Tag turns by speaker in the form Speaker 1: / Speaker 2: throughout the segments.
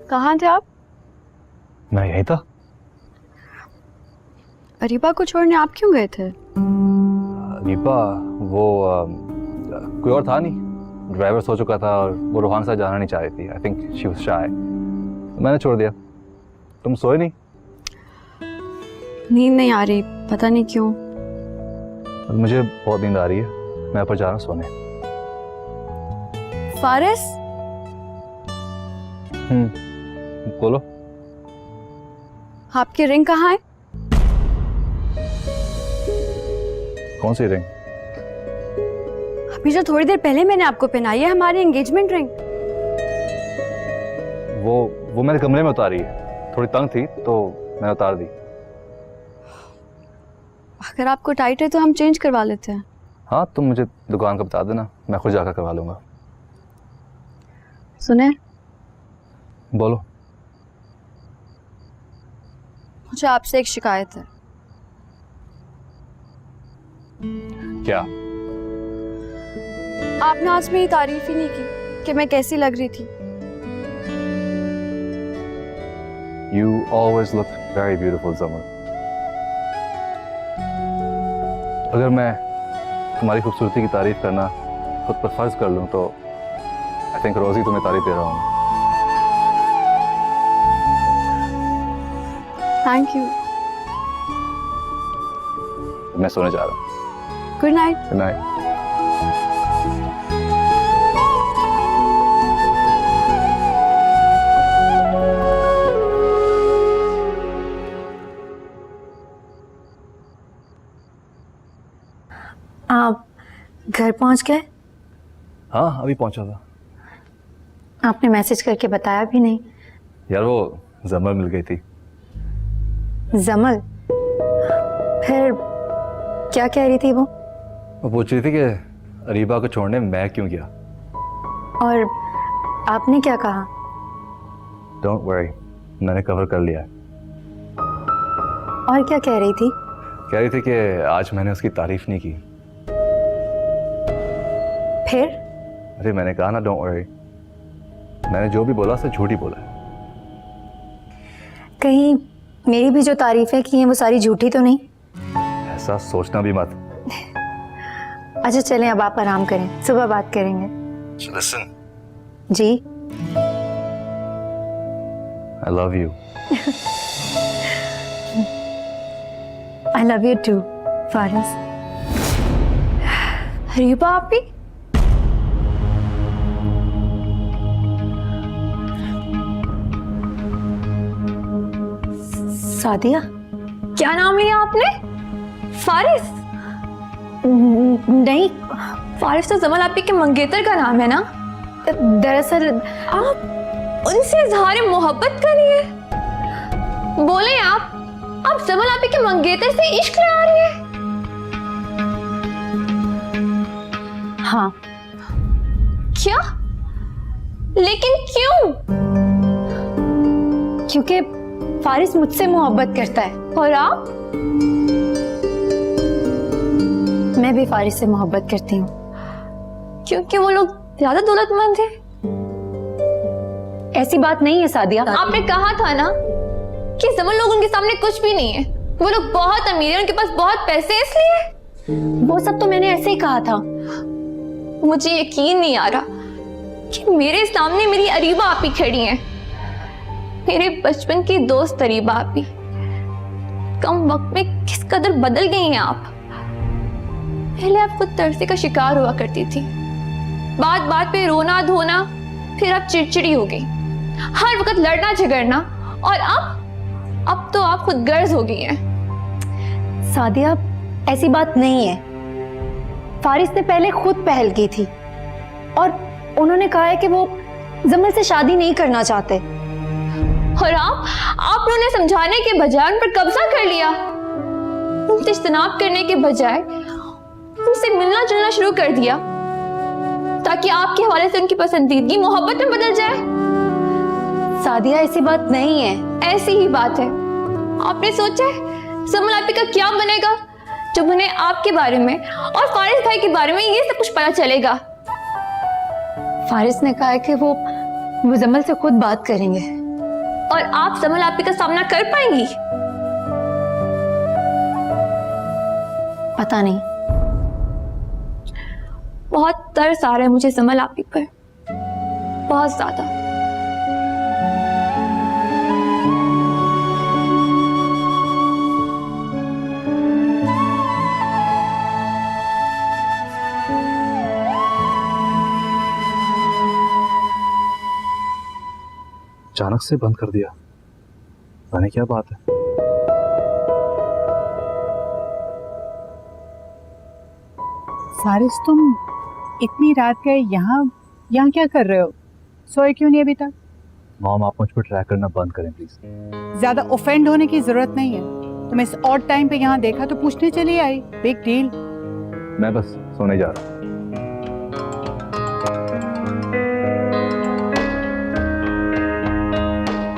Speaker 1: कहाँ थे आप?
Speaker 2: मैं यहीं था।
Speaker 1: अरीबा को छोड़ने आप क्यों गए थे?
Speaker 2: अरीबा वो कोई और था नहीं, ड्राइवर सो चुका था और वो रोहान साथ जाना नहीं चाह रही थी। आई थिंक शी वाज शाय। मैंने छोड़ दिया। तुम सोए नहीं?
Speaker 1: नींद नहीं आ रही, पता नहीं क्यों।
Speaker 2: मुझे बहुत नींद आ रही है, मैं ऊपर जा रहा हूँ सोने।
Speaker 1: फारिस?
Speaker 2: बोलो।
Speaker 1: आपकी रिंग कहाँ है?
Speaker 2: कौन सी रिंग?
Speaker 1: अभी जो थोड़ी देर पहले मैंने आपको पहनाई है, हमारी एंगेजमेंट रिंग।
Speaker 2: वो मेरे कमरे में उतारी है, थोड़ी तंग थी तो मैंने उतार दी।
Speaker 1: अगर आपको टाइट है तो हम चेंज करवा लेते हैं।
Speaker 2: हाँ, तुम मुझे दुकान का बता देना, मैं खुद जाकर करवा लूंगा।
Speaker 1: सुने,
Speaker 2: बोलो।
Speaker 1: मुझे आपसे एक शिकायत है।
Speaker 2: क्या?
Speaker 1: आपने आज मेरी तारीफ ही नहीं की कि मैं कैसी लग रही थी।
Speaker 2: You always look very beautiful, Zaman. अगर मैं तुम्हारी खूबसूरती की तारीफ करना खुद पर फर्ज कर लूं तो आई थिंक रोज ही तुम्हें तारीफ दे रहा हूँ।
Speaker 1: Thank you.
Speaker 2: मैं सोने जा रहा हूँ।
Speaker 1: Good night.
Speaker 2: Good night.
Speaker 3: आप घर पहुंच गए?
Speaker 2: हाँ, अभी पहुंचा था।
Speaker 3: आपने मैसेज करके बताया भी नहीं।
Speaker 2: यार वो जमल मिल गई थी।
Speaker 3: जमल? फिर क्या कह रही थी वो?
Speaker 2: वो पूछ रही थी कि अरीबा को छोड़ने मैं क्यों गया।
Speaker 3: और आपने क्या कहा?
Speaker 2: डोंट वरी, मैंने कवर कर लिया है।
Speaker 3: और क्या कह रही थी?
Speaker 2: कह रही थी कि आज मैंने उसकी तारीफ नहीं की।
Speaker 3: फिर?
Speaker 2: अरे मैंने कहा ना, डोंट वरी, मैंने जो भी बोला उसे झूठ ही बोला है।
Speaker 3: कहीं मेरी भी जो तारीफें की हैं वो सारी झूठी तो नहीं?
Speaker 2: ऐसा सोचना भी मत।
Speaker 3: अच्छा चलें, अब आप आराम करें, सुबह बात करेंगे।
Speaker 2: Listen,
Speaker 3: ji?
Speaker 2: I love you.
Speaker 3: I love you too, Faris.
Speaker 1: Areeba आप भी?
Speaker 3: सादिया?
Speaker 1: क्या नाम लिया आपने? फारिस?
Speaker 3: नहीं,
Speaker 1: फारिस तो जमल आपी के मंगेतर का नाम है ना?
Speaker 3: दरअसल
Speaker 1: आप उनसे इजहार मोहब्बत करिए। बोले आप जमल आपी के मंगेतर से इश्क लड़ा रही है?
Speaker 3: हाँ।
Speaker 1: क्या? लेकिन क्यों?
Speaker 3: क्योंकि फारिस मुझसे मोहब्बत करता है।
Speaker 1: और आप?
Speaker 3: मैं भी फारिस से मोहब्बत करती हूँ।
Speaker 1: क्योंकि वो लोग ज्यादा दौलतमंद थे?
Speaker 3: ऐसी बात नहीं है सादिया।
Speaker 1: आपने कहा था ना कि जमल लोग उनके सामने कुछ भी नहीं है, वो लोग बहुत अमीर हैं, उनके पास बहुत पैसे, इसलिए।
Speaker 3: वो सब तो मैंने ऐसे ही कहा था।
Speaker 1: मुझे यकीन नहीं आ रहा कि मेरे सामने मेरी अरीबा आपी खड़ी हैं, मेरे बचपन की दोस्त अरीबा आपी। कम वक्त में किस कदर बदल गई हैं आप। पहले आप खुद तरसे का शिकार हुआ करती थी, बात बात पे रोना धोना, फिर आप चिड़चिड़ी हो गई, हर वक्त लड़ना झगड़ना, और अब तो आप खुद गर्ज हो गई हैं।
Speaker 3: सादिया, ऐसी बात नहीं है। फारिस ने पहले खुद पहल की थी और उन्होंने कहा है कि वो जमल से शादी नहीं करना चाहते।
Speaker 1: और आप उन्हें समझाने के बजाय उन पर कब्जा कर लिया, उनसे इज्तनाब करने के बजाय उनसे मिलना जुलना शुरू कर दिया ताकि आपके हवाले से उनकी पसंदीदगी मोहब्बत में बदल जाए।
Speaker 3: सादिया, ऐसी बात नहीं है।
Speaker 1: ऐसी ही बात है। आपने सोचा है जमल आपी का क्या बनेगा जब उन्हें आपके बारे में और फारिस भाई के बारे में ये सब कुछ पता चलेगा?
Speaker 3: फारिस ने कहा है कि वो जमल से खुद बात करेंगे।
Speaker 1: और आप समल आपी का सामना कर पाएंगी?
Speaker 3: पता नहीं।
Speaker 1: बहुत तरस आ रहा है मुझे समल आपी पर, बहुत ज्यादा।
Speaker 2: अचानक से बंद कर दिया, जाने क्या बात है।
Speaker 4: फारिस, तुम इतनी रात गए यहाँ क्या कर रहे हो? सोए क्यों नहीं अभी तक?
Speaker 2: मॉम, आप मुझ पर ट्रैक करना बंद करें प्लीज।
Speaker 4: ज्यादा ऑफेंड होने की जरूरत नहीं है। तुम इस ऑड टाइम पे यहाँ देखा तो पूछने चली आई। Big deal.
Speaker 2: मैं बस सोने जा रहा हूँ।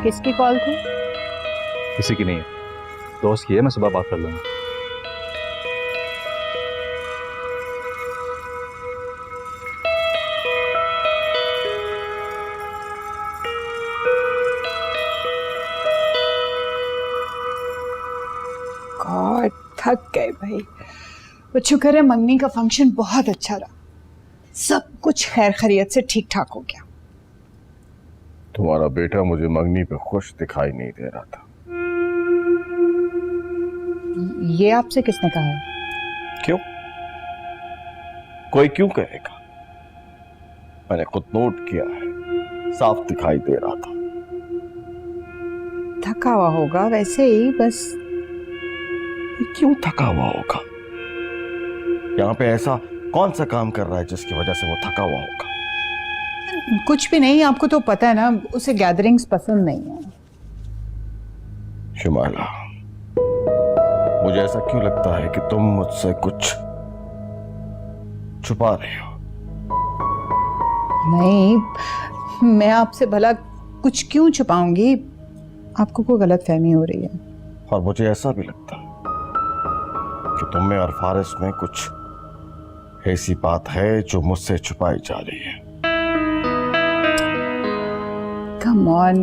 Speaker 4: किसकी कॉल थी?
Speaker 2: किसी की नहीं है, दोस्त की है, मैं सुबह बात कर लूंगा।
Speaker 4: गॉड, थक गए भाई। वो शुक्र है मंगनी का फंक्शन बहुत अच्छा रहा, सब कुछ खैर खैरियत से ठीक ठाक हो गया।
Speaker 5: तुम्हारा बेटा मुझे मंगनी पे खुश दिखाई नहीं दे रहा था।
Speaker 4: ये आपसे किसने कहा है?
Speaker 5: क्यों? कोई क्यों कहेगा? मैंने खुद नोट किया है, साफ दिखाई दे रहा था।
Speaker 4: थका हुआ होगा वैसे ही, बस।
Speaker 5: क्यों थका हुआ होगा? यहाँ पे ऐसा कौन सा काम कर रहा है जिसकी वजह से वो थका हुआ होगा?
Speaker 4: कुछ भी नहीं, आपको तो पता है ना, उसे गैदरिंग्स पसंद नहीं है।
Speaker 5: शिमाला, मुझे ऐसा क्यों लगता है कि तुम मुझसे कुछ छुपा रहे हो?
Speaker 4: नहीं, मैं आपसे भला कुछ क्यों छुपाऊंगी? आपको कोई गलतफहमी हो रही है।
Speaker 5: और मुझे ऐसा भी लगता है कि तुम में और फारिस में कुछ ऐसी बात है जो मुझसे छुपाई जा रही है।
Speaker 4: कम ऑन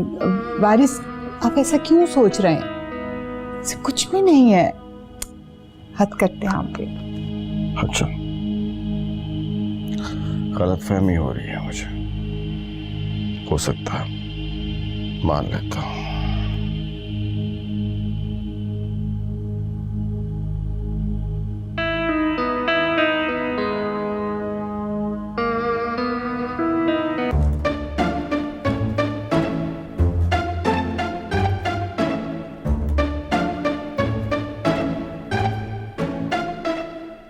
Speaker 4: वारिस, आप ऐसा क्यों सोच रहे हैं? ऐसा कुछ भी नहीं है। हद करते हैं आप पे।
Speaker 5: अच्छा, गलतफहमी हो रही है मुझे, हो सकता है, मान लेता हूं।